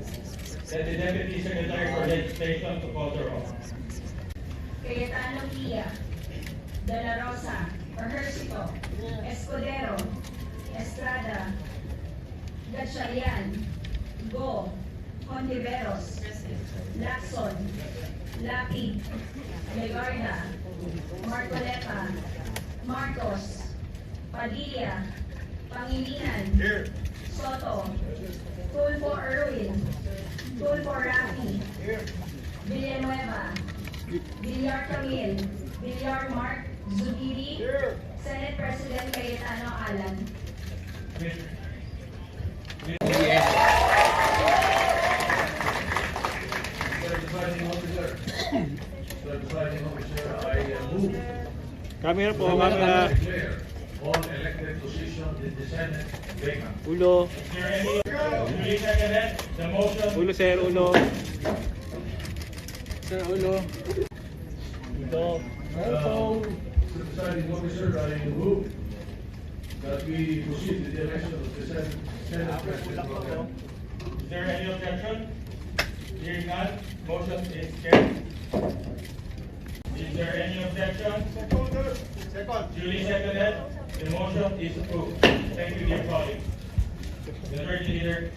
That the Deputy Secretary for Legislation to call the roll. Cayetano Pia, De La Rosa, Ejercito, Escudero, Estrada, Gatchalian, Go, Contiveros, Lacson, Lapid, Legarda, Marcoleta, Marcos, Padilla, Pangilinan, Soto, Tulfo Erwin, Tulfo Rafi, Villanueva, Villar Camille, Villar Mark Zubiri, Senate President Cayetano Alan. Camera po, camera. All elected positions in the Senate vacant. Ulo. Is there any duly seconded? The motion. Ulo, sir. Ulo. Sir, ulo. Ito. Mr. Presiding Officer, I move that we proceed with the election of the Senate President. Is there any objection? Hearing none, motion is carried. Is there any objection? Second. Duly seconded, the motion is approved. Thank you, dear colleagues. Minority Leader.